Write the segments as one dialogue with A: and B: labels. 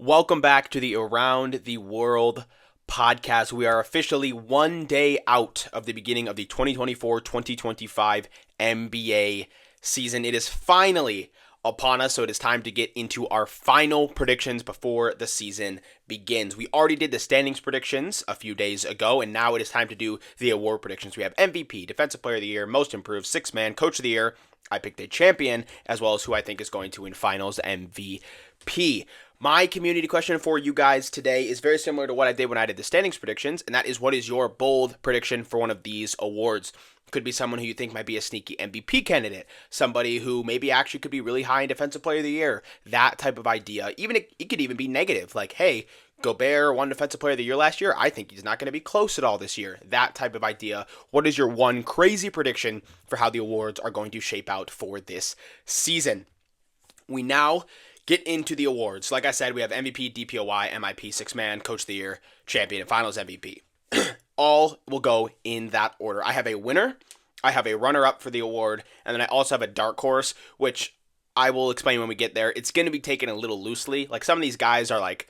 A: Welcome back to the Around the World podcast. We are officially one day out of the beginning of the 2024-2025 NBA season. It is finally upon us, so it is time to get into our final predictions before the season begins. We already did the standings predictions a few days ago, and now it is time to do the award predictions. We have MVP, Defensive Player of the Year, Most Improved, Sixth Man, Coach of the Year. I picked a champion, as well as who I think is going to win Finals MVP. My community question for you guys today is very similar to what I did when I did the standings predictions, and that is, what is your bold prediction for one of these awards? Could be someone who you think might be a sneaky MVP candidate, somebody who maybe actually could be really high in Defensive Player of the Year, that type of idea. Even it could even be negative, like, hey, Gobert won Defensive Player of the Year last year. I think he's not going to be close at all this year. That type of idea. What is your one crazy prediction for how the awards are going to shape out for this season? We now get into the awards. Like I said, we have MVP, DPOY, MIP, Sixth Man, Coach of the Year, Champion, and Finals MVP. All will go in that order. I have a winner, I have a runner-up for the award, and then I also have a dark horse, which I will explain when we get there. It's going to be taken a little loosely. Like, some of these guys are like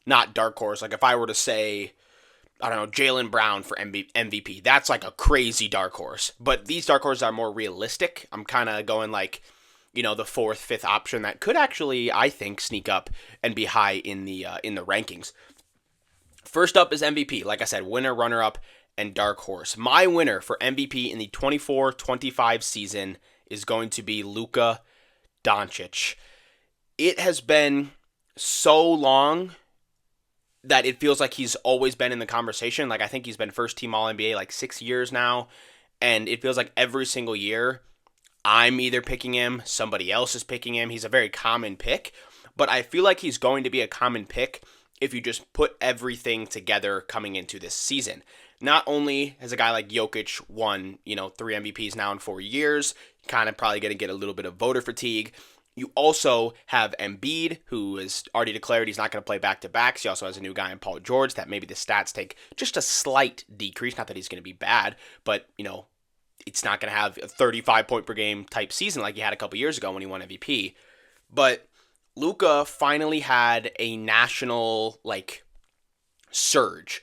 A: not dark horse. Like, if I were to say, I don't know, Jaylen Brown for MVP, that's like a crazy dark horse. But these dark horses are more realistic. I'm kind of going like, the fourth, fifth option that could actually, I think, sneak up and be high in the rankings. First up is MVP. Like I said, winner, runner-up, and dark horse. My winner for MVP in the 24-25 season is going to be Luka Doncic. It has been so long that it feels like he's always been in the conversation. Like, I think he's been first team All-NBA like 6 years now, and it feels like every single year I'm either picking him, somebody else is picking him. He's a very common pick, but I feel like he's going to be a common pick if you just put everything together coming into this season. Not only has a guy like Jokic won, 3 MVPs now in 4 years, kind of probably going to get a little bit of voter fatigue. You also have Embiid, who has already declared he's not going to play back-to-backs. He also has a new guy in Paul George that maybe the stats take just a slight decrease. Not that he's going to be bad, but, it's not going to have a 35-point per game type season like he had a couple years ago when he won MVP. But Luka finally had a national, surge.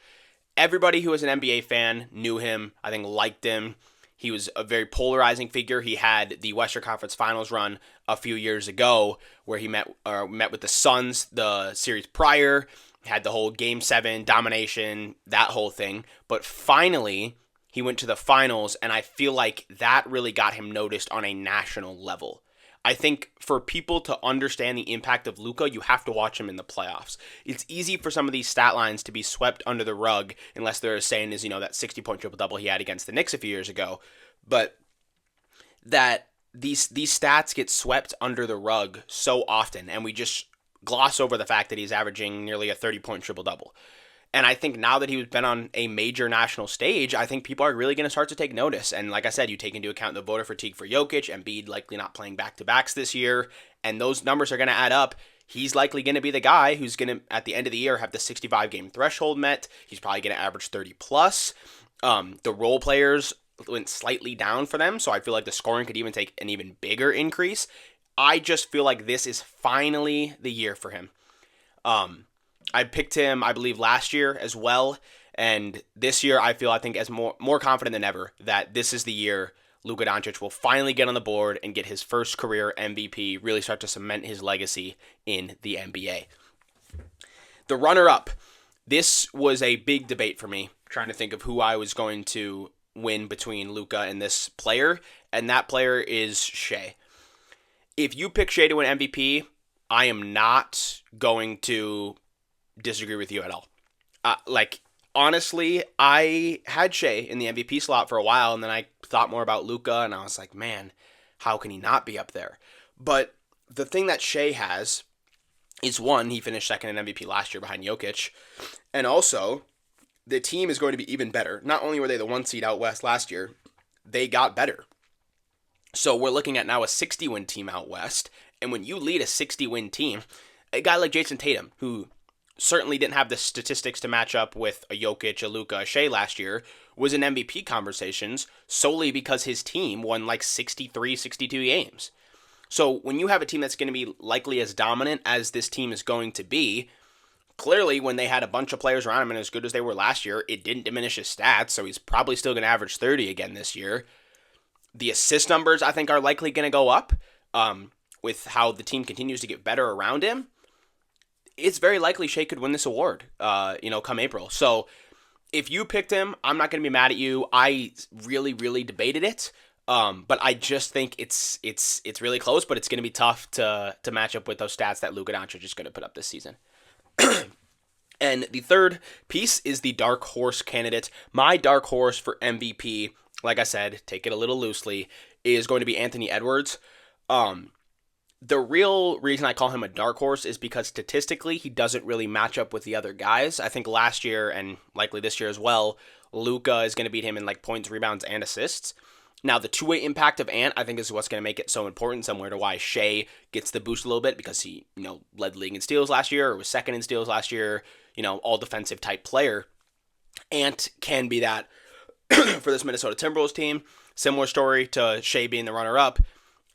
A: Everybody who was an NBA fan knew him, I think liked him. He was a very polarizing figure. He had the Western Conference Finals run a few years ago where he met with the Suns the series prior, had the whole Game 7 domination, that whole thing. But finally, he went to the finals, and I feel like that really got him noticed on a national level. I think for people to understand the impact of Luka, you have to watch him in the playoffs. It's easy for some of these stat lines to be swept under the rug, unless they're saying is, that 60-point triple-double he had against the Knicks a few years ago. But that these stats get swept under the rug so often, and we just gloss over the fact that he's averaging nearly a 30-point triple-double. And I think now that he's been on a major national stage, I think people are really going to start to take notice. And like I said, you take into account the voter fatigue for Jokic, Embiid likely not playing back-to-backs this year, and those numbers are going to add up. He's likely going to be the guy who's going to, at the end of the year, have the 65-game threshold met. He's probably going to average 30-plus. The role players went slightly down for them, so I feel like the scoring could even take an even bigger increase. I just feel like this is finally the year for him. I picked him, I believe, last year as well, and this year I think as more confident than ever that this is the year Luka Doncic will finally get on the board and get his first career MVP, really start to cement his legacy in the NBA. The runner-up. This was a big debate for me, trying to think of who I was going to win between Luka and this player, and that player is Shai. If you pick Shai to win MVP, I am not going to disagree with you at all. Honestly, I had Shai in the MVP slot for a while, and then I thought more about Luka, and I was like, man, how can he not be up there? But the thing that Shai has is, one, he finished second in MVP last year behind Jokic, and also the team is going to be even better. Not only were they the 1 seed out west last year, they got better. So we're looking at now a 60-win team out west, and when you lead a 60-win team, a guy like Jason Tatum, who certainly didn't have the statistics to match up with a Jokic, a Luka, a Shai last year, was in MVP conversations solely because his team won 63, 62 games. So when you have a team that's going to be likely as dominant as this team is going to be, clearly when they had a bunch of players around him and as good as they were last year, it didn't diminish his stats, so he's probably still going to average 30 again this year. The assist numbers, I think, are likely going to go up with how the team continues to get better around him. It's very likely Shea could win this award, come April. So if you picked him, I'm not going to be mad at you. I really, really debated it, but I just think it's really close. But it's going to be tough to match up with those stats that Luka Doncic is going to put up this season. And the third piece is the dark horse candidate. My dark horse for MVP, like I said, take it a little loosely, is going to be Anthony Edwards. The real reason I call him a dark horse is because statistically he doesn't really match up with the other guys. I think last year and likely this year as well, Luka is going to beat him in like points, rebounds, and assists. Now, the two-way impact of Ant, I think, is what's going to make it so important, similar to why Shea gets the boost a little bit, because he, led the league in steals last year, or was second in steals last year, all defensive type player. Ant can be that for this Minnesota Timberwolves team. Similar story to Shea being the runner-up.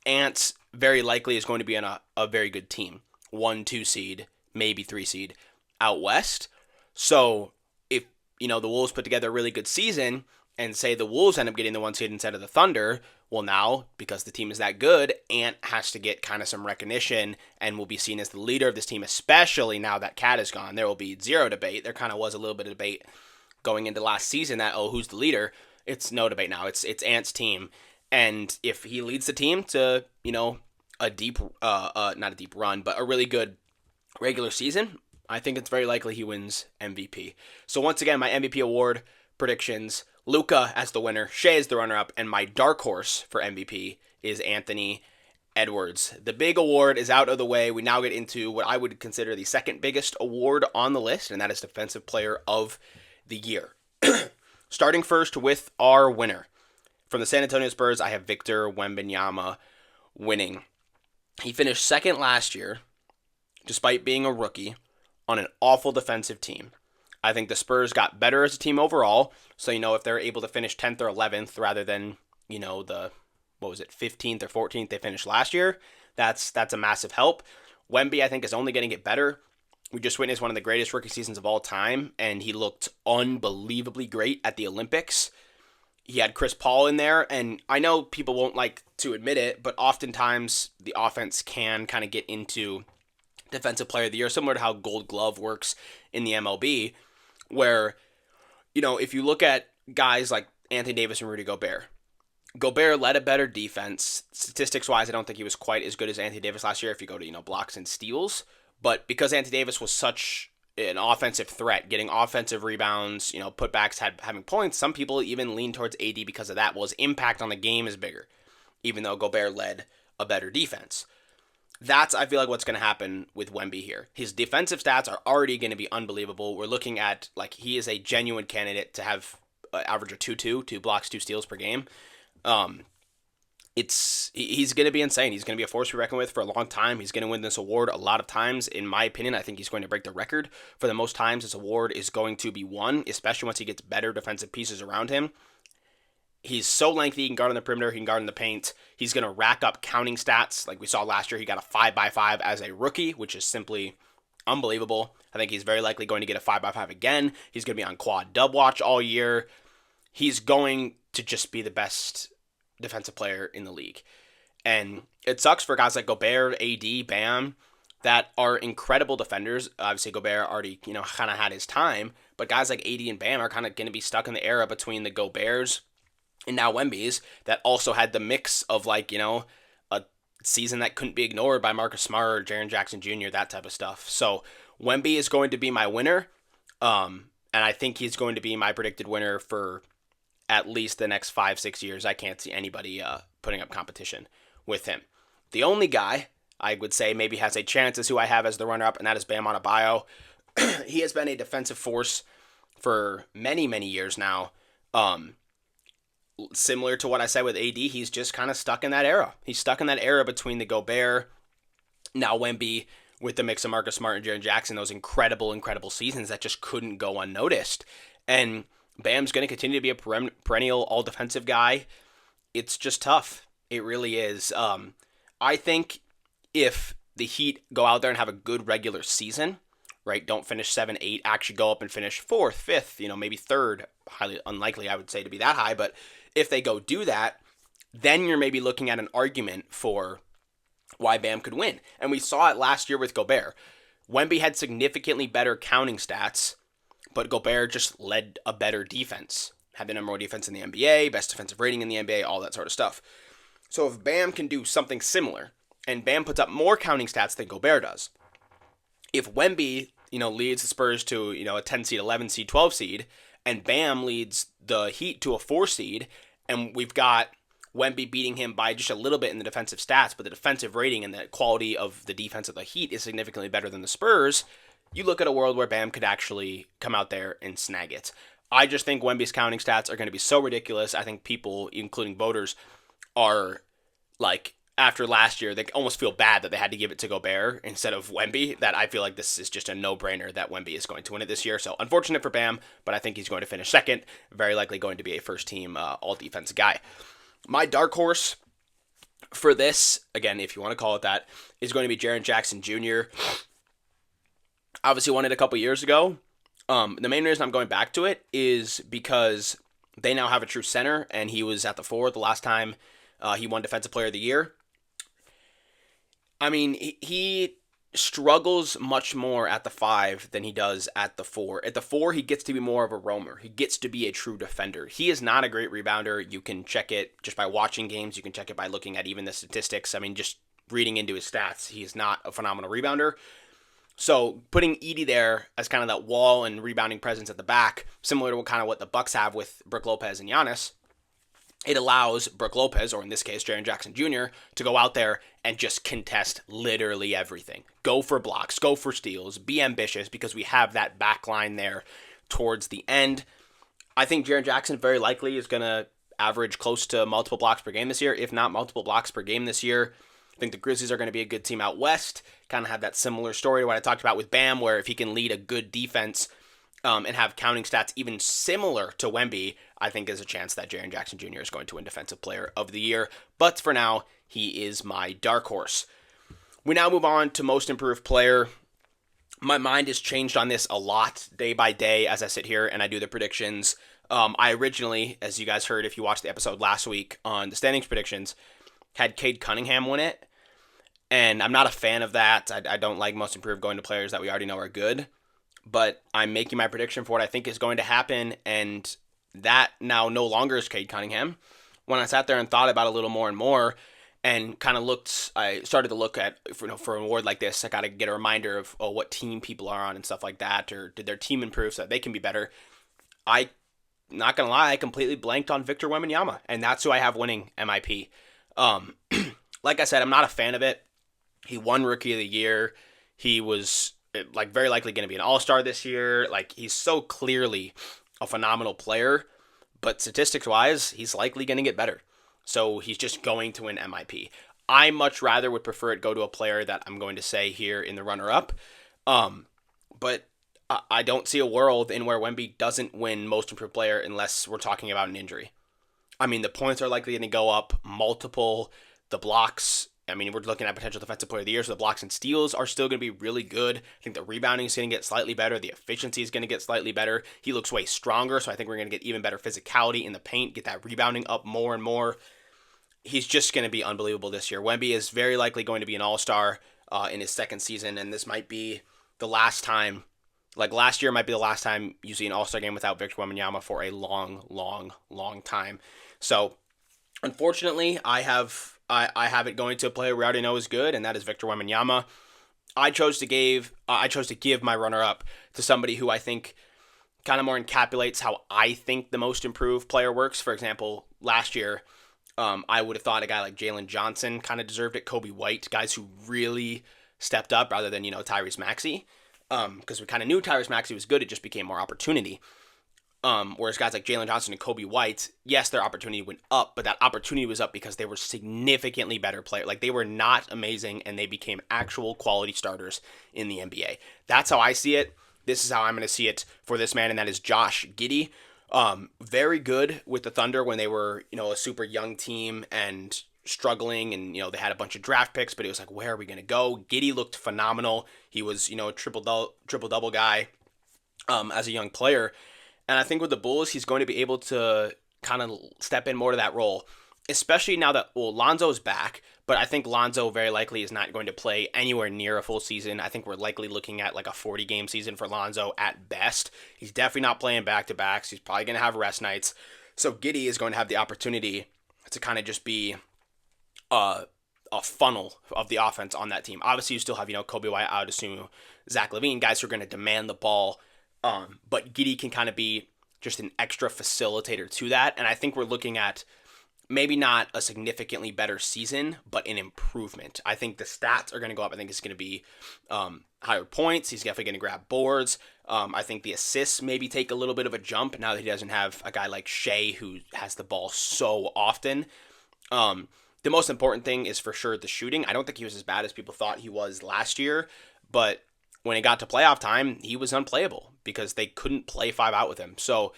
A: Ant very likely is going to be on a very good team. 1-2 seed, maybe 3 seed out west. So if, the Wolves put together a really good season, and say the Wolves end up getting the 1 seed instead of the Thunder, well now, because the team is that good, Ant has to get kind of some recognition and will be seen as the leader of this team, especially now that Cat is gone. There will be zero debate. There kind of was a little bit of debate going into last season that, who's the leader? It's no debate now. It's Ant's team. And if he leads the team to, a deep, not a deep run, but a really good regular season, I think it's very likely he wins MVP. So once again, my MVP award predictions: Luka as the winner, Shea as the runner-up, and my dark horse for MVP is Anthony Edwards. The big award is out of the way. We now get into what I would consider the second biggest award on the list, and that is Defensive Player of the Year. Starting first with our winner. From the San Antonio Spurs, I have Victor Wembanyama winning. He finished second last year, despite being a rookie, on an awful defensive team. I think the Spurs got better as a team overall, so if they're able to finish 10th or 11th rather than, the 15th or 14th they finished last year, that's a massive help. Wemby, I think, is only going to get better. We just witnessed one of the greatest rookie seasons of all time, and he looked unbelievably great at the Olympics. He had Chris Paul in there, and I know people won't like to admit it, but oftentimes the offense can kind of get into Defensive Player of the Year, similar to how Gold Glove works in the MLB, where, if you look at guys like Anthony Davis and Rudy Gobert, Gobert led a better defense. Statistics-wise, I don't think he was quite as good as Anthony Davis last year if you go to, blocks and steals. But because Anthony Davis was such an offensive threat, getting offensive rebounds, putbacks, having points, some people even lean towards AD because of that. Well, his impact on the game is bigger, even though Gobert led a better defense. That's, I feel like, what's going to happen with Wemby here. His defensive stats are already going to be unbelievable. We're looking at, he is a genuine candidate to have an average of 2-2, 2 blocks, 2 steals per game. He's going to be insane. He's going to be a force to be reckoned with for a long time. He's going to win this award a lot of times. In my opinion, I think he's going to break the record for the most times this award is going to be won, especially once he gets better defensive pieces around him. He's so lengthy, he can guard on the perimeter, he can guard in the paint. He's going to rack up counting stats. Like we saw last year, he got a 5x5 as a rookie, which is simply unbelievable. I think he's very likely going to get a 5x5 again. He's going to be on quad dub watch all year. He's going to just be the best defensive player in the league. And it sucks for guys like Gobert, AD, Bam, that are incredible defenders. Obviously, Gobert already, kind of had his time, but guys like AD and Bam are kind of going to be stuck in the era between the Goberts and now Wemby's that also had the mix of a season that couldn't be ignored by Marcus Smart or Jaren Jackson Jr., that type of stuff. So Wemby is going to be my winner, and I think he's going to be my predicted winner for at least the next 5-6 years. I can't see anybody putting up competition with him. The only guy I would say maybe has a chance is who I have as the runner-up, and that is Bam Adebayo. He has been a defensive force for many, many years now. Similar to what I said with AD, he's just kind of stuck in that era. He's stuck in that era between the Gobert, now Wemby, with the mix of Marcus Smart and Jaren Jackson, those incredible, incredible seasons that just couldn't go unnoticed. And Bam's going to continue to be a perennial all-defensive guy. It's just tough. It really is. I think if the Heat go out there and have a good regular season, right? Don't finish 7, 8, actually go up and finish 4th, 5th, maybe 3rd. Highly unlikely, I would say, to be that high. But if they go do that, then you're maybe looking at an argument for why Bam could win. And we saw it last year with Gobert. Wemby had significantly better counting stats, but Gobert just led a better defense. Had the number one defense in the NBA, best defensive rating in the NBA, all that sort of stuff. So if Bam can do something similar, and Bam puts up more counting stats than Gobert does, if Wemby, leads the Spurs to, a 10 seed, 11 seed, 12 seed, and Bam leads the Heat to a 4 seed, and we've got Wemby beating him by just a little bit in the defensive stats, but the defensive rating and the quality of the defense of the Heat is significantly better than the Spurs, you look at a world where Bam could actually come out there and snag it. I just think Wemby's counting stats are going to be so ridiculous. I think people, including voters, are like, after last year, they almost feel bad that they had to give it to Gobert instead of Wemby, that I feel like this is just a no-brainer that Wemby is going to win it this year. So unfortunate for Bam, but I think he's going to finish second, very likely going to be a first-team all-defense guy. My dark horse for this, again, if you want to call it that, is going to be Jaren Jackson Jr. Obviously won it a couple years ago. The main reason I'm going back to it is because they now have a true center, and he was at the 4 the last time he won Defensive Player of the Year. I mean, he struggles much more at the 5 than he does at the 4. At the 4, he gets to be more of a roamer. He gets to be a true defender. He is not a great rebounder. You can check it just by watching games. You can check it by looking at even the statistics. I mean, just reading into his stats, he is not a phenomenal rebounder. So putting Edey there as kind of that wall and rebounding presence at the back, similar to what the Bucks have with Brook Lopez and Giannis, it allows Brook Lopez, or in this case, Jaren Jackson Jr., to go out there and just contest literally everything. Go for blocks, go for steals, be ambitious, because we have that back line there towards the end. I think Jaren Jackson very likely is going to average close to multiple blocks per game this year, if not multiple blocks per game this year. I think the Grizzlies are going to be a good team out west, kind of have that similar story to what I talked about with Bam, where if he can lead a good defense and have counting stats even similar to Wemby, I think there's a chance that Jaren Jackson Jr. is going to win Defensive Player of the Year. But for now, he is my dark horse. We now move on to Most Improved Player. My mind has changed on this a lot day by day as I sit here and I do the predictions. I originally, as you guys heard if you watched the episode last week on the standings predictions, had Cade Cunningham win it. And I'm not a fan of that. I don't like Most Improved going to players that we already know are good. But I'm making my prediction for what I think is going to happen, and that now no longer is Cade Cunningham. When I sat there and thought about it a little more and more, and kind of I started to look at, for an award like this, I got to get a reminder of what team people are on and stuff like that, or did their team improve so that they can be better. Not gonna lie, I completely blanked on Victor Wembanyama, and that's who I have winning MIP. Like I said, I'm not a fan of it. He won Rookie of the Year. He was very likely going to be an all-star this year. He's so clearly a phenomenal player, but statistics-wise, he's likely going to get better. So he's just going to win MIP. I much rather would prefer it go to a player that I'm going to say here in the runner-up. But I don't see a world in where Wemby doesn't win Most Improved Player unless we're talking about an injury. I mean, the points are likely going to go up multiple. The blocks, I mean, we're looking at potential Defensive Player of the Year, so the blocks and steals are still going to be really good. I think the rebounding is going to get slightly better. The efficiency is going to get slightly better. He looks way stronger, so I think we're going to get even better physicality in the paint, get that rebounding up more and more. He's just going to be unbelievable this year. Wemby is very likely going to be an all-star in his second season, and this might be the last time, last year might be the last time you see an all-star game without Victor Wembanyama for a long, long, long time. So, unfortunately, I have it going to a player we already know is good, and that is Victor Wembanyama. I chose to give my runner-up to somebody who I think kind of more encapsulates how I think the Most Improved Player works. For example, last year, I would have thought a guy like Jalen Johnson kind of deserved it. Kobe White, guys who really stepped up rather than, Tyrese Maxey. Because we kind of knew Tyrese Maxey was good, it just became more opportunity. Whereas guys like Jalen Johnson and Kobe White, yes, their opportunity went up, but that opportunity was up because they were significantly better players. They were not amazing, and they became actual quality starters in the NBA. That's how I see it. This is how I'm going to see it for this man, and that is Josh Giddey. Very good with the Thunder when they were, a super young team, and struggling, and they had a bunch of draft picks, but it was like, where are we going to go? Giddey looked phenomenal. He was a triple double guy as a young player, and I think with the Bulls he's going to be able to kind of step in more to that role, especially now that Lonzo's back. But I think Lonzo very likely is not going to play anywhere near a full season. I think we're likely looking at like a 40-game season for Lonzo at best. He's definitely not playing back-to-backs. He's probably going to have rest nights. So Giddey is going to have the opportunity to kind of just be a funnel of the offense on that team. Obviously, you still have, Kobe White, Adebayo, Zach LaVine, guys who are going to demand the ball. But Giddey can kind of be just an extra facilitator to that. And I think we're looking at maybe not a significantly better season, but an improvement. I think the stats are going to go up. I think it's going to be higher points. He's definitely going to grab boards. I think the assists maybe take a little bit of a jump now that he doesn't have a guy like Shea who has the ball so often. The most important thing is for sure the shooting. I don't think he was as bad as people thought he was last year, but when it got to playoff time, he was unplayable because they couldn't play 5 out with him. So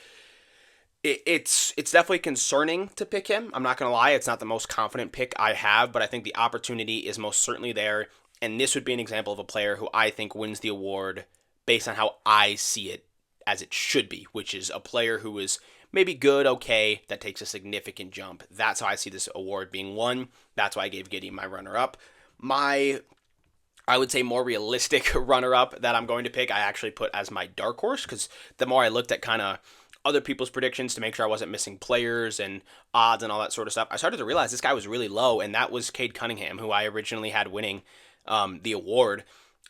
A: it's definitely concerning to pick him. I'm not going to lie. It's not the most confident pick I have, but I think the opportunity is most certainly there. And this would be an example of a player who I think wins the award based on how I see it as it should be, which is a player who is maybe good, okay, that takes a significant jump. That's how I see this award being won. That's why I gave Giddey my runner-up. I would say more realistic runner-up that I'm going to pick, I actually put as my dark horse, because the more I looked at kind of other people's predictions to make sure I wasn't missing players and odds and all that sort of stuff, I started to realize this guy was really low, and that was Cade Cunningham, who I originally had winning the award.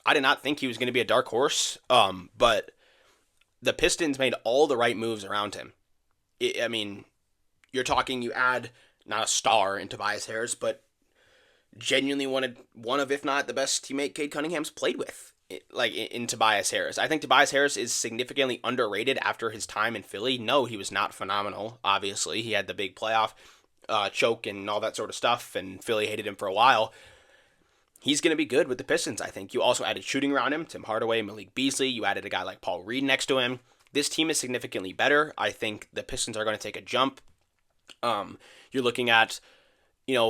A: I did not think he was going to be a dark horse, but the Pistons made all the right moves around him. I mean, you're talking, you add not a star in Tobias Harris, but genuinely one of, if not the best teammate Cade Cunningham's played with, like in Tobias Harris. I think Tobias Harris is significantly underrated after his time in Philly. No, he was not phenomenal, obviously. He had the big playoff choke and all that sort of stuff, and Philly hated him for a while. He's going to be good with the Pistons, I think. You also added shooting around him, Tim Hardaway, Malik Beasley. You added a guy like Paul Reed next to him. This team is significantly better. I think the Pistons are going to take a jump. You're looking at,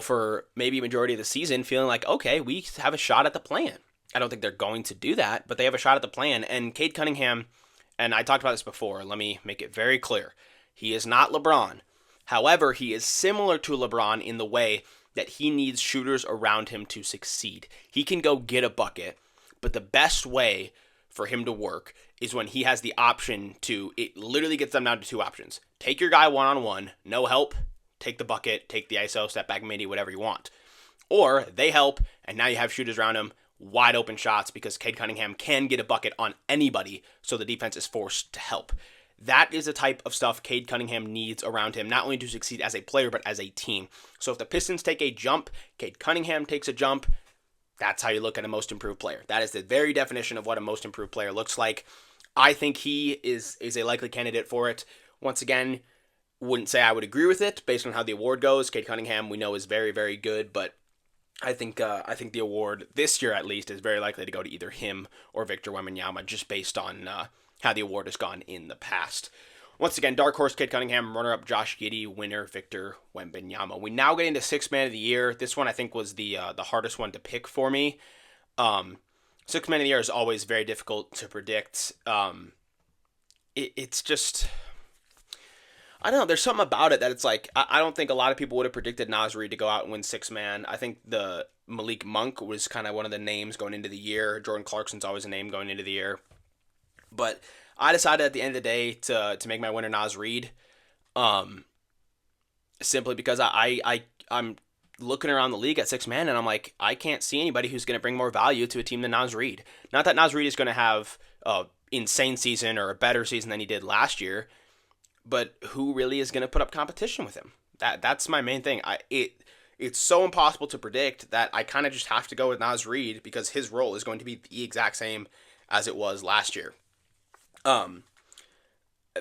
A: for maybe a majority of the season, feeling like, okay, we have a shot at the plan. I don't think they're going to do that, but they have a shot at the plan. And Cade Cunningham, and I talked about this before, let me make it very clear. He is not LeBron. However, he is similar to LeBron in the way that he needs shooters around him to succeed. He can go get a bucket, but the best way for him to work is when he has the option to, it literally gets them down to 2 options. Take your guy one-on-one, no help, take the bucket, take the ISO, step back midi, whatever you want. Or they help, and now you have shooters around him, wide open shots, because Cade Cunningham can get a bucket on anybody, so the defense is forced to help. That is the type of stuff Cade Cunningham needs around him, not only to succeed as a player, but as a team. So if the Pistons take a jump, Cade Cunningham takes a jump, that's how you look at a most improved player. That is the very definition of what a most improved player looks like. I think he is a likely candidate for it. Once again, wouldn't say I would agree with it based on how the award goes. Cade Cunningham, we know, is very, very good, but I think the award this year at least is very likely to go to either him or Victor Wembanyama, just based on how the award has gone in the past. Once again, dark horse Cade Cunningham, runner-up Josh Giddey, winner Victor Wembanyama. We now get into Sixth Man of the Year. This one I think was the hardest one to pick for me. Sixth Man of the Year is always very difficult to predict. It's just, I don't know, there's something about it that it's like, I don't think a lot of people would have predicted Naz Reid to go out and win Sixth Man. I think the Malik Monk was kind of one of the names going into the year. Jordan Clarkson's always a name going into the year. But I decided at the end of the day to make my winner Naz Reid, simply because I'm looking around the league at Sixth Man, and I'm like, I can't see anybody who's going to bring more value to a team than Naz Reid. Not that Naz Reid is going to have an insane season or a better season than he did last year, but who really is going to put up competition with him? That's my main thing. It's so impossible to predict that I kind of just have to go with Naz Reid because his role is going to be the exact same as it was last year.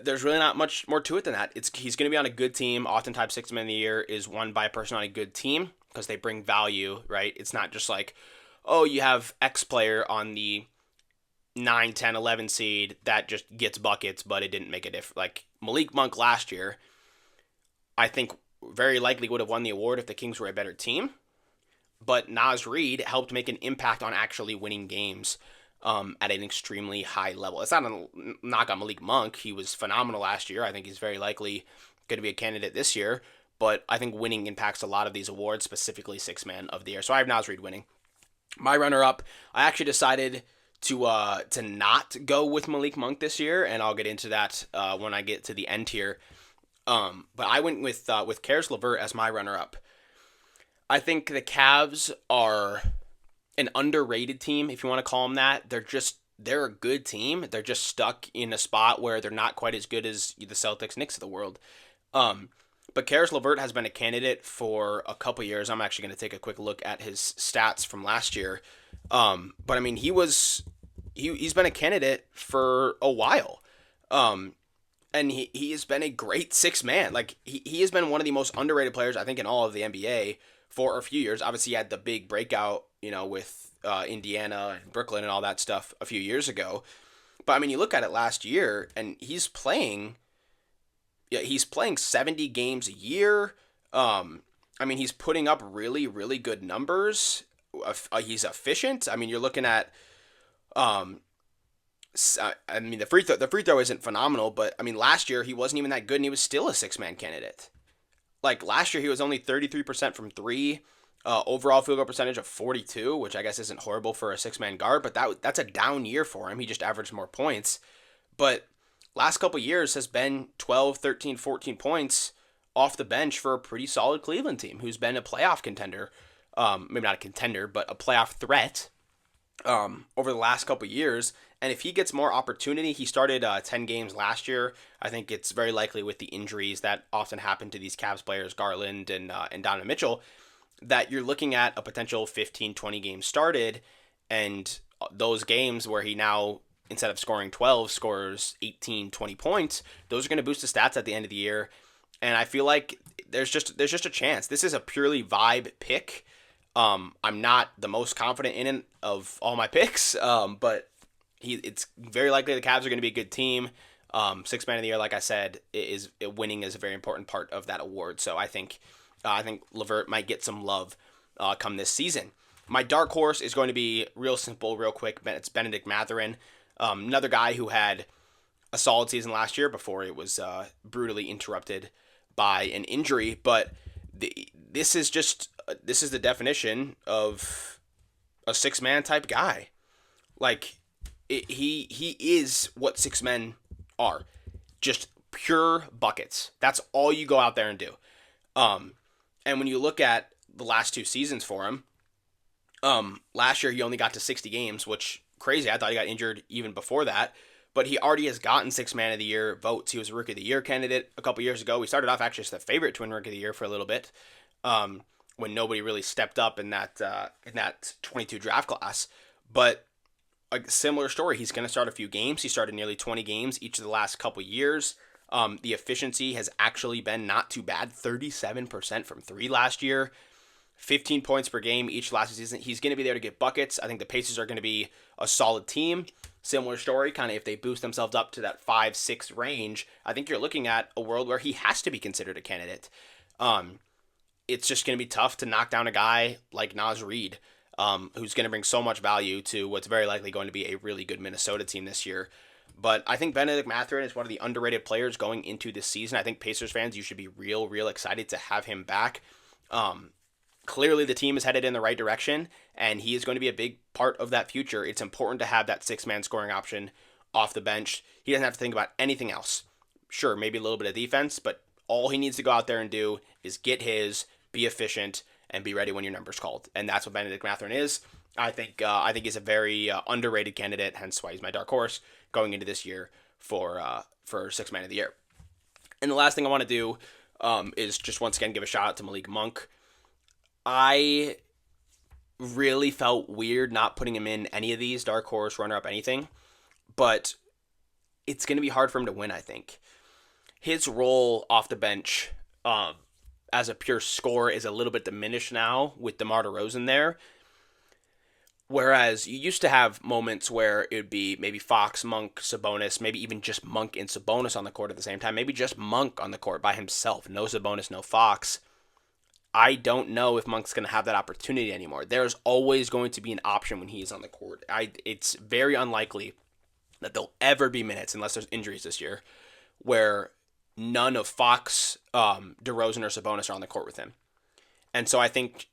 A: There's really not much more to it than that. He's going to be on a good team. Oftentimes, Sixth Man of the Year is won by a person on a good team because they bring value, right? It's not just like, oh, you have X player on the 9, 10, 11 seed that just gets buckets, but it didn't make a difference. Like Malik Monk last year, I think very likely would have won the award if the Kings were a better team. But Naz Reid helped make an impact on actually winning games at an extremely high level. It's not a knock on Malik Monk. He was phenomenal last year. I think he's very likely going to be a candidate this year. But I think winning impacts a lot of these awards, specifically Sixth Man of the Year. So I have Naz Reid winning. My runner-up, I actually decided to not go with Malik Monk this year, and I'll get into that when I get to the end here. But I went with Caris LeVert as my runner-up. I think the Cavs are an underrated team, if you want to call them that. They're a good team. They're just stuck in a spot where they're not quite as good as the Celtics, Knicks of the world. But Caris LeVert has been a candidate for a couple years. I'm actually going to take a quick look at his stats from last year. But I mean, he's been a candidate for a while. And he has been a great sixth man. Like he has been one of the most underrated players, I think, in all of the NBA for a few years. Obviously, he had the big breakout, with Indiana and Brooklyn and all that stuff a few years ago. But I mean, you look at it last year, and he's playing 70 games a year. I mean, he's putting up really, really good numbers. He's efficient. I mean, you're looking at, I mean, the free throw isn't phenomenal, but I mean, last year he wasn't even that good, and he was still a six-man candidate. Like last year, he was only 33% from three. Overall field goal percentage of 42, which I guess isn't horrible for a six-man guard, but that's a down year for him. He just averaged more points. But last couple years has been 12, 13, 14 points off the bench for a pretty solid Cleveland team who's been a playoff contender. Maybe not a contender, but a playoff threat over the last couple years. And if he gets more opportunity, he started 10 games last year. I think it's very likely with the injuries that often happen to these Cavs players, Garland and Donovan Mitchell, that you're looking at a potential 15, 20 games started, and those games where he now, instead of scoring 12, scores 18, 20 points, those are going to boost the stats at the end of the year. And I feel like there's just a chance. This is a purely vibe pick. I'm not the most confident in it of all my picks, but it's very likely the Cavs are going to be a good team. Sixth man of the year, like I said, winning is a very important part of that award. So I think LeVert might get some love come this season. My dark horse is going to be real simple, real quick. It's Bennedict Mathurin, another guy who had a solid season last year before it was brutally interrupted by an injury. But this is the definition of a six-man type guy. Like he is what six men are, just pure buckets. That's all you go out there and do. And when you look at the last two seasons for him, last year he only got to 60 games, which crazy. I thought he got injured even before that, but he already has gotten six man of the year votes. He was a rookie of the year candidate a couple years ago. We started off actually as the favorite to win rookie of the year for a little bit, when nobody really stepped up in that 22 draft class. But a similar story. He's going to start a few games. He started nearly 20 games each of the last couple years. The efficiency has actually been not too bad. 37% from three last year. 15 points per game each last season. He's going to be there to get buckets. I think the Pacers are going to be a solid team. Similar story, kind of if they boost themselves up to that 5-6 range, I think you're looking at a world where he has to be considered a candidate. It's just going to be tough to knock down a guy like Naz Reid, who's going to bring so much value to what's very likely going to be a really good Minnesota team this year. But I think Bennedict Mathurin is one of the underrated players going into this season. I think Pacers fans, you should be real excited to have him back. Clearly the team is headed in the right direction, and he is going to be a big part of that future. It's important to have that six-man scoring option off the bench. He doesn't have to think about anything else. Sure, maybe a little bit of defense, but all he needs to go out there and do is get his, be efficient, and be ready when your number's called. And that's what Bennedict Mathurin is. I think he's a very underrated candidate, hence why he's my dark horse going into this year for sixth man of the year. And the last thing I want to do is just once again give a shout out to Malik Monk. I really felt weird not putting him in any of these, dark horse, runner-up, anything. But it's going to be hard for him to win, I think. His role off the bench as a pure scorer is a little bit diminished now with DeMar DeRozan there. Whereas you used to have moments where it would be maybe Fox, Monk, Sabonis, maybe even just Monk and Sabonis on the court at the same time, maybe just Monk on the court by himself, no Sabonis, no Fox. I don't know if Monk's going to have that opportunity anymore. There's always going to be an option when he's on the court. It's very unlikely that there'll ever be minutes, unless there's injuries this year, where none of Fox, DeRozan, or Sabonis are on the court with him. And so I think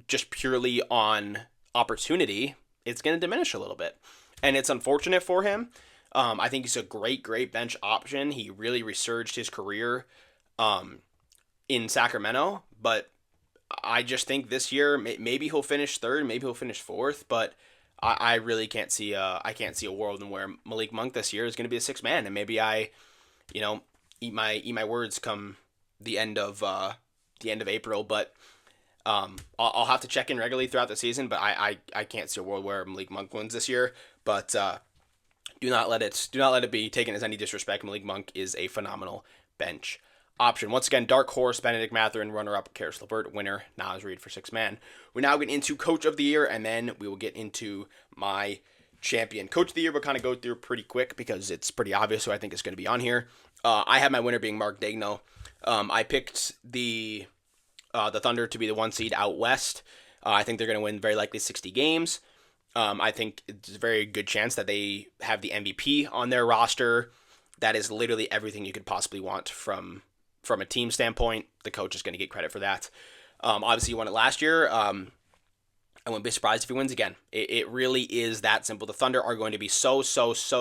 A: just purely on opportunity, it's going to diminish a little bit. And it's unfortunate for him. I think he's a great, great bench option. He really resurged his career in Sacramento. But I just think this year, maybe he'll finish third, maybe he'll finish fourth. But I really can't see I can't see a world in where Malik Monk this year is going to be a sixth man. And maybe I, eat my words come the end of April. But I'll have to check in regularly throughout the season, but I can't see a world where Malik Monk wins this year. But do not let it be taken as any disrespect. Malik Monk is a phenomenal bench option. Once again, dark horse Bennedict Mathurin, runner-up Caris LeVert, winner Naz Reid for sixth man. We now get into coach of the year, and then we will get into my champion. Coach of the year we'll kind of go through pretty quick because it's pretty obvious who I think is going to be on here. I have my winner being Mark Daigneault. I picked the Thunder to be the 1 seed out west. I think they're going to win very likely 60 games. I think it's a very good chance that they have the MVP on their roster. That is literally everything you could possibly want from a team standpoint. The coach is going to get credit for that. Obviously, he won it last year. I wouldn't be surprised if he wins again. It really is that simple. The Thunder are going to be so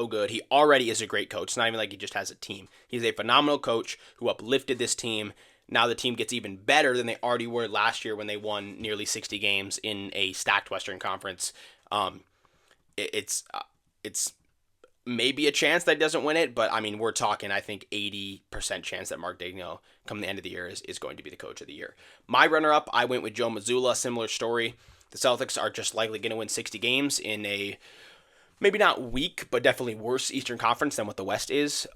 A: good. He already is a great coach. It's not even like he just has a team. He's a phenomenal coach who uplifted this team. Now the team gets even better than they already were last year when they won nearly 60 games in a stacked Western Conference. It's maybe a chance that he doesn't win it, but I mean, we're talking, I think, 80% chance that Mark Daigneault, come the end of the year, is going to be the coach of the year. My runner-up, I went with Joe Mazzulla. Similar story. The Celtics are just likely going to win 60 games in a maybe not weak, but definitely worse Eastern Conference than what the West is.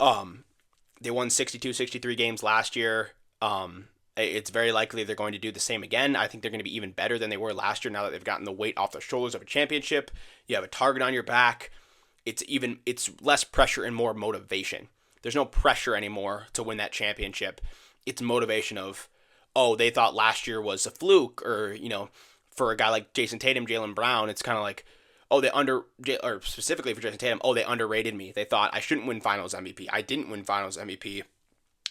A: They won 62, 63 games last year. It's very likely they're going to do the same again. I think they're going to be even better than they were last year now that they've gotten the weight off their shoulders of a championship. You have a target on your back. It's less pressure and more motivation. There's no pressure anymore to win that championship. It's motivation of, oh, they thought last year was a fluke, or, for a guy like Jason Tatum, Jaylen Brown, it's kind of like, oh, or specifically for Jason Tatum, oh, they underrated me. They thought I shouldn't win Finals MVP. I didn't win Finals MVP.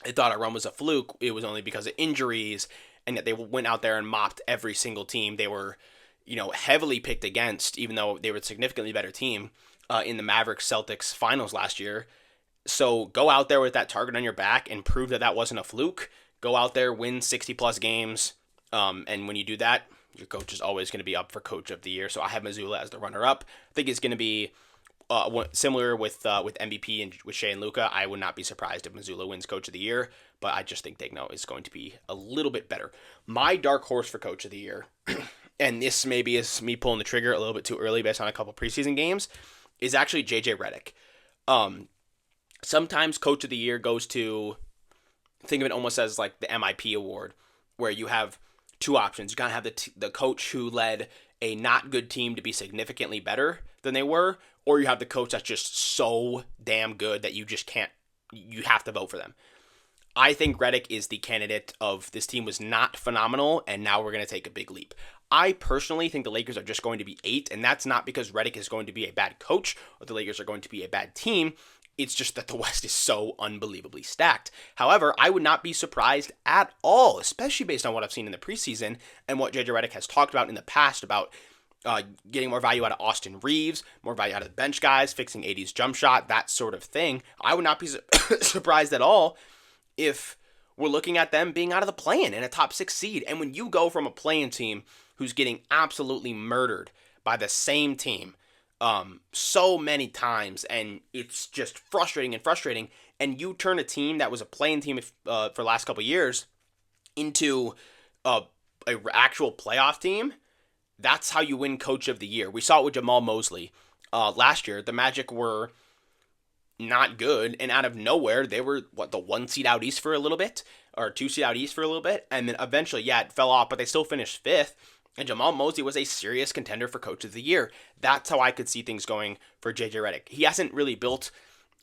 A: They thought our run was a fluke. It was only because of injuries, and yet they went out there and mopped every single team they were, heavily picked against, even though they were a significantly better team in the Mavericks-Celtics finals last year. So go out there with that target on your back and prove that wasn't a fluke. Go out there, win 60-plus games, and when you do that, your coach is always going to be up for coach of the year. So I have Mazzulla as the runner-up. I think it's going to be similar with MVP and with Shea and Luka. I would not be surprised if Mazzulla wins coach of the year, but I just think Daigneault is going to be a little bit better. My dark horse for coach of the year, and this maybe is me pulling the trigger a little bit too early based on a couple preseason games, is actually JJ Redick. Sometimes coach of the year goes to, think of it almost as like the MIP award, where you have two options. You kind of have the coach who led a not good team to be significantly better than they were, or you have the coach that's just so damn good that you have to vote for them. I think Redick is the candidate of this team was not phenomenal, and now we're going to take a big leap. I personally think the Lakers are just going to be 8, and that's not because Redick is going to be a bad coach or the Lakers are going to be a bad team. It's just that the West is so unbelievably stacked. However, I would not be surprised at all, especially based on what I've seen in the preseason and what JJ Redick has talked about in the past about getting more value out of Austin Reeves, more value out of the bench guys, fixing AD's jump shot, that sort of thing. I would not be surprised at all if we're looking at them being out of the play-in in a top 6 seed. And when you go from a play-in team who's getting absolutely murdered by the same team so many times, and it's just frustrating, and you turn a team that was a play-in team for the last couple of years into a actual playoff team, that's how you win coach of the year. We saw it with Jamal Mosley last year. The Magic were not good, and out of nowhere, they were, the 1 seed out east for a little bit, or 2 seed out east for a little bit, and then eventually, it fell off, but they still finished 5th, And Jamal Mosley was a serious contender for Coach of the Year. That's how I could see things going for JJ Redick. He hasn't really built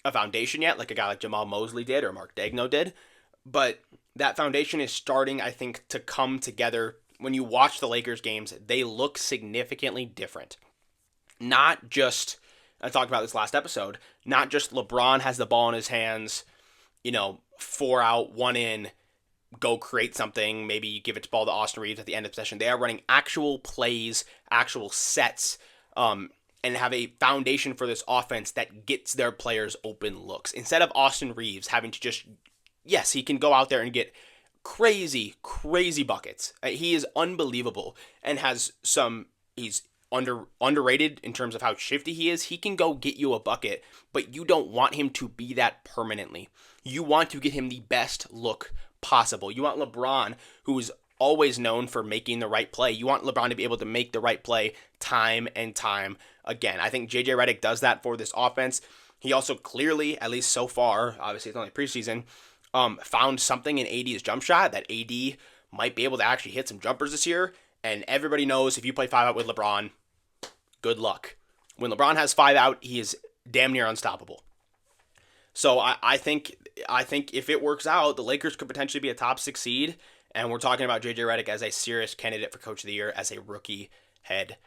A: a foundation yet, like a guy like Jamal Mosley did or Mark Daigneault did, but that foundation is starting, I think, to come together. When you watch the Lakers games, they look significantly different. Not just, I talked about this last episode, not just LeBron has the ball in his hands, 4 out, 1 in, go create something, maybe give it to ball to Austin Reeves at the end of possession. They are running actual plays, actual sets, and have a foundation for this offense that gets their players open looks. Instead of Austin Reeves having to just, yes, he can go out there and get crazy, crazy buckets. He is unbelievable and has he's underrated in terms of how shifty he is. He can go get you a bucket, but you don't want him to be that permanently. You want to get him the best look possible. You want LeBron, who is always known for making the right play. You want LeBron to be able to make the right play time and time again. I think JJ Redick does that for this offense. He also clearly, at least so far, obviously it's only preseason, found something in AD's jump shot that AD might be able to actually hit some jumpers this year. And everybody knows if you play 5 out with LeBron, good luck. When LeBron has 5 out, he is damn near unstoppable. So I think if it works out, the Lakers could potentially be a top 6 seed, and we're talking about JJ Redick as a serious candidate for Coach of the Year as a rookie head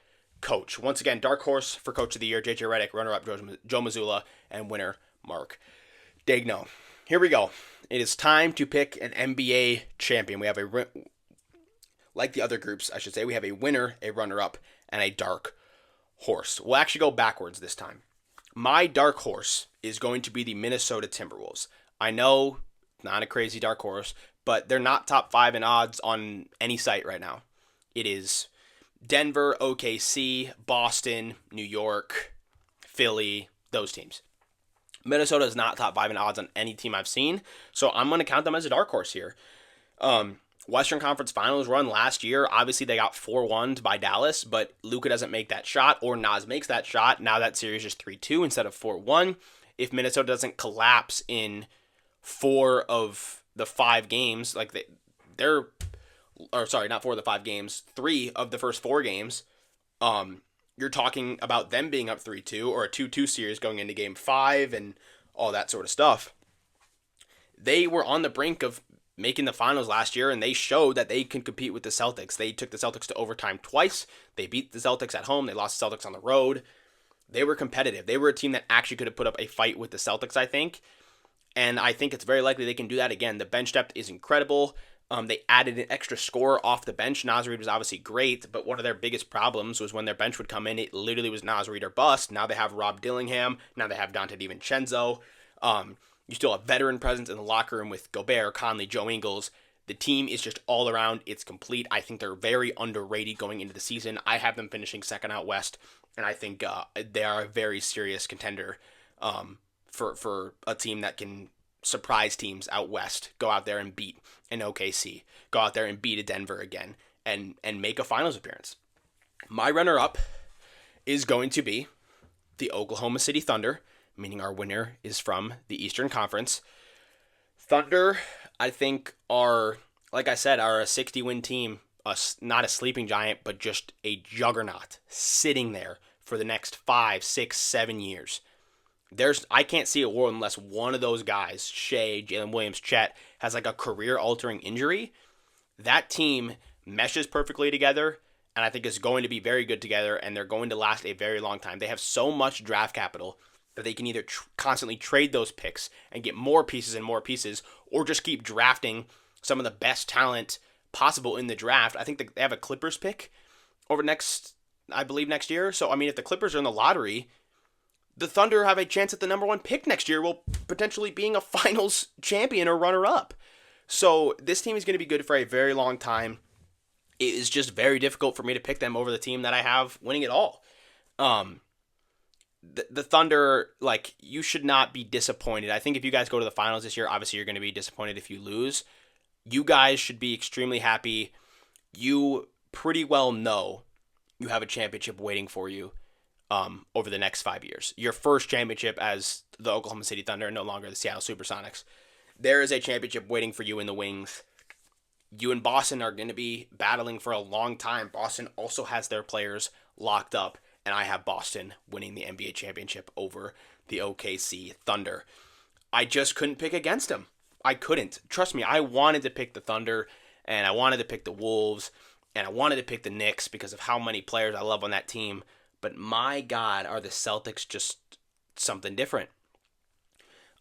A: coach. Once again, dark horse for Coach of the Year, JJ Redick, runner-up Joe Mazzulla, and winner Mark Daigneault. Here we go. It is time to pick an NBA champion. We have like the other groups, I should say, we have a winner, a runner-up, and a dark horse. We'll actually go backwards this time. My dark horse is going to be the Minnesota Timberwolves. I know, not a crazy dark horse, but they're not top 5 in odds on any site right now. It is Denver, OKC, Boston, New York, Philly, those teams. Minnesota is not top 5 in odds on any team I've seen, so I'm going to count them as a dark horse here. Western Conference Finals run last year, obviously they got 4-1 by Dallas, but Luka doesn't make that shot, or Naz makes that shot. Now that series is 3-2 instead of 4-1. If Minnesota doesn't collapse in 4 of the 5 games, like not 4 of the 5 games, 3 of the first 4 games, you're talking about them being up 3-2 or a 2-2 series going into game 5 and all that sort of stuff. They were on the brink of making the finals last year, and they showed that they can compete with the Celtics. They took the Celtics to overtime twice. They beat the Celtics at home. They lost the Celtics on the road. They were competitive. They were a team that actually could have put up a fight with the Celtics, I think. And I think it's very likely they can do that again. The bench depth is incredible. They added an extra scorer off the bench. Naz Reid was obviously great, but one of their biggest problems was when their bench would come in, it literally was Naz Reid or bust. Now they have Rob Dillingham. Now they have Dante DiVincenzo. You still have veteran presence in the locker room with Gobert, Conley, Joe Ingles. The team is just all around. It's complete. I think they're very underrated going into the season. I have them finishing second out west, and I think they are a very serious contender for a team that can surprise teams out west, go out there and beat an OKC, go out there and beat a Denver again, and make a finals appearance. My runner-up is going to be the Oklahoma City Thunder, meaning our winner is from the Eastern Conference. Thunder, I think, are a 60-win team, not a sleeping giant, but just a juggernaut sitting there for the next 5, 6, 7 years. I can't see a world unless one of those guys, Shea, Jalen Williams, Chet, has like a career-altering injury. That team meshes perfectly together, and I think is going to be very good together, and they're going to last a very long time. They have so much draft capital that they can either constantly trade those picks and get more pieces and more pieces, or just keep drafting some of the best talent possible in the draft. I think they have a Clippers pick next year. So, I mean, if the Clippers are in the lottery, the Thunder have a chance at the number 1 pick next year while potentially being a finals champion or runner-up. So this team is going to be good for a very long time. It is just very difficult for me to pick them over the team that I have winning it all. The Thunder, you should not be disappointed. I think if you guys go to the finals this year, obviously you're going to be disappointed if you lose. You guys should be extremely happy. You pretty well know you have a championship waiting for you over the next 5 years. Your first championship as the Oklahoma City Thunder, no longer the Seattle Supersonics. There is a championship waiting for you in the wings. You and Boston are going to be battling for a long time. Boston also has their players locked up, and I have Boston winning the NBA championship over the OKC Thunder. I just couldn't pick against them. I couldn't. Trust me, I wanted to pick the Thunder, and I wanted to pick the Wolves, and I wanted to pick the Knicks because of how many players I love on that team. But my God, are the Celtics just something different.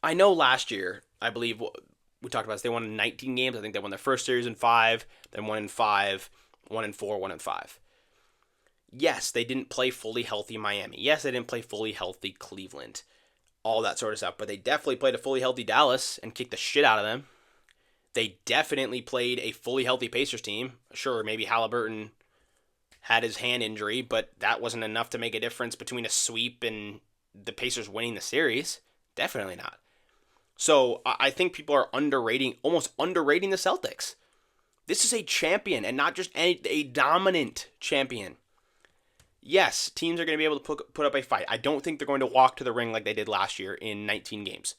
A: I know last year, I believe we talked about this, they won 19 games. I think they won their first series in 5, then 1 in 5, 1 in 4, 1 in 5. Yes, they didn't play fully healthy Miami. Yes, they didn't play fully healthy Cleveland. All that sort of stuff. But they definitely played a fully healthy Dallas and kicked the shit out of them. They definitely played a fully healthy Pacers team. Sure, maybe Halliburton had his hand injury, but that wasn't enough to make a difference between a sweep and the Pacers winning the series. Definitely not. So I think people are almost underrating the Celtics. This is a champion, and not just a dominant champion. Yes, teams are going to be able to put up a fight. I don't think they're going to walk to the ring like they did last year in 19 games.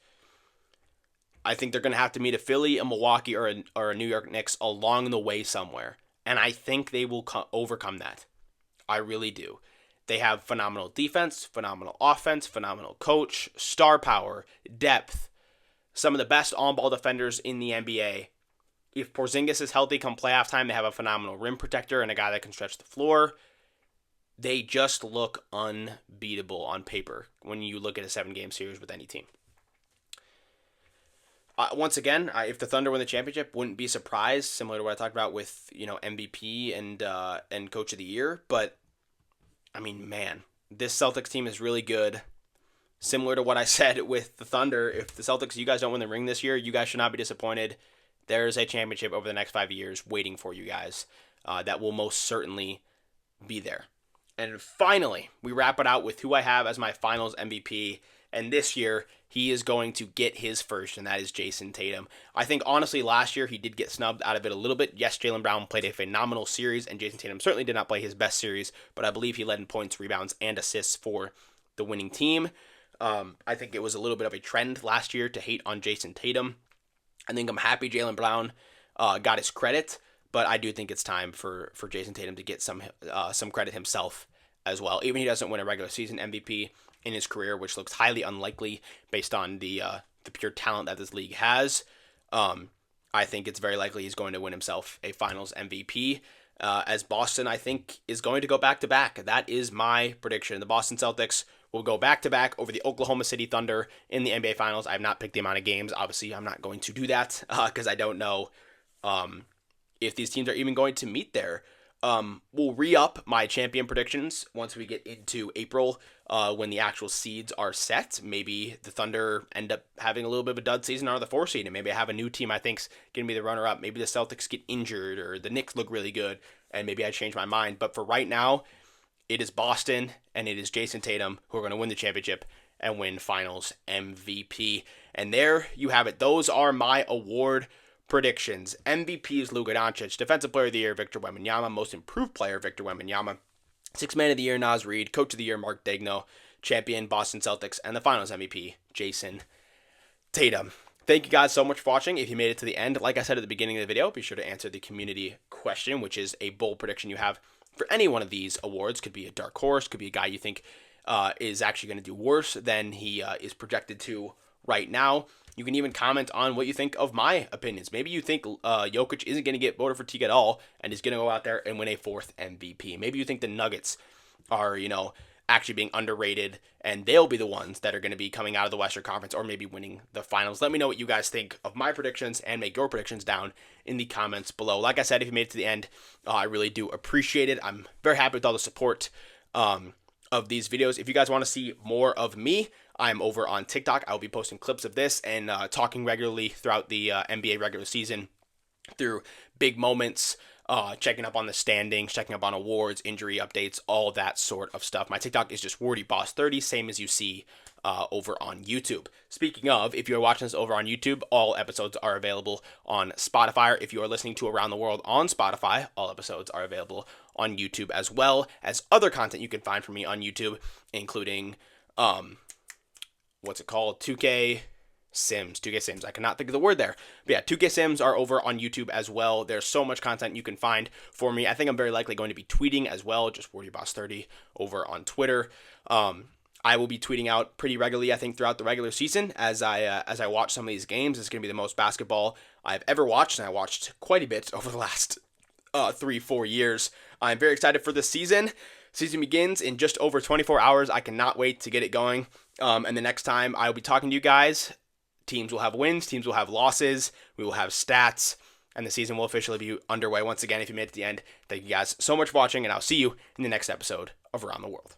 A: I think they're going to have to meet a Philly, a Milwaukee, or a New York Knicks along the way somewhere. And I think they will overcome that. I really do. They have phenomenal defense, phenomenal offense, phenomenal coach, star power, depth, some of the best on-ball defenders in the NBA. If Porzingis is healthy come playoff time, they have a phenomenal rim protector and a guy that can stretch the floor. They just look unbeatable on paper when you look at a 7-game series with any team. Once again, if the Thunder win the championship, wouldn't be surprised, similar to what I talked about with MVP and Coach of the Year. But I mean, man, this Celtics team is really good. Similar to what I said with the Thunder, if the Celtics, you guys don't win the ring this year, you guys should not be disappointed. There's a championship over the next 5 years waiting for you guys that will most certainly be there. And finally, we wrap it out with who I have as my finals MVP. And this year, he is going to get his first, and that is Jayson Tatum. I think, honestly, last year he did get snubbed out of it a little bit. Yes, Jaylen Brown played a phenomenal series, and Jayson Tatum certainly did not play his best series, but I believe he led in points, rebounds, and assists for the winning team. I think it was a little bit of a trend last year to hate on Jayson Tatum. I think I'm happy Jaylen Brown got his credit, but I do think it's time for Jayson Tatum to get some credit himself as well. Even if he doesn't win a regular season MVP in his career, which looks highly unlikely based on the pure talent that this league has, I think it's very likely he's going to win himself a Finals MVP. As Boston, I think, is going to go back-to-back. That is my prediction. The Boston Celtics will go back-to-back over the Oklahoma City Thunder in the NBA Finals. I have not picked the amount of games. Obviously, I'm not going to do that because I don't know if these teams are even going to meet there. We'll re-up my champion predictions once we get into April when the actual seeds are set. Maybe the Thunder end up having a little bit of a dud season or the 4 seed, and maybe I have a new team I think's going to be the runner-up. Maybe the Celtics get injured or the Knicks look really good, and maybe I change my mind. But for right now, it is Boston and it is Jayson Tatum who are going to win the championship and win Finals MVP. And there you have it. Those are my award predictions. MVP is Luka Doncic. Defensive Player of the Year, Victor Wembanyama. Most Improved Player, Victor Wembanyama. Sixth Man of the Year, Naz Reid. Coach of the Year, Mark Daigneault. Champion, Boston Celtics. And the Finals MVP, Jayson Tatum. Thank you guys so much for watching. If you made it to the end, like I said at the beginning of the video, be sure to answer the community question, which is a bold prediction you have for any one of these awards. Could be a dark horse, could be a guy you think is actually going to do worse than he is projected to right now. You can even comment on what you think of my opinions. Maybe you think Jokic isn't going to get voted for Teague at all and is going to go out there and win a 4th MVP. Maybe you think the Nuggets are, actually being underrated and they'll be the ones that are going to be coming out of the Western Conference or maybe winning the finals. Let me know what you guys think of my predictions and make your predictions down in the comments below. Like I said, if you made it to the end, I really do appreciate it. I'm very happy with all the support of these videos. If you guys want to see more of me, I'm over on TikTok. I'll be posting clips of this and talking regularly throughout the NBA regular season through big moments, checking up on the standings, checking up on awards, injury updates, all that sort of stuff. My TikTok is just WordyBoss30, same as you see over on YouTube. Speaking of, if you're watching this over on YouTube, all episodes are available on Spotify. If you are listening to Around the World on Spotify, all episodes are available on YouTube, as well as other content you can find from me on YouTube, including 2K Sims, 2K Sims. I cannot think of the word there. But yeah, 2K Sims are over on YouTube as well. There's so much content you can find for me. I think I'm very likely going to be tweeting as well, just WarriorBoss30 over on Twitter. I will be tweeting out pretty regularly, I think, throughout the regular season as I watch some of these games. It's going to be the most basketball I've ever watched, and I watched quite a bit over the last 3-4 years. I'm very excited for this season. Season begins in just over 24 hours. I cannot wait to get it going. And the next time I will be talking to you guys, teams will have wins, teams will have losses, we will have stats, and the season will officially be underway once again. If you made it to the end, thank you guys so much for watching, and I'll see you in the next episode of Around the World.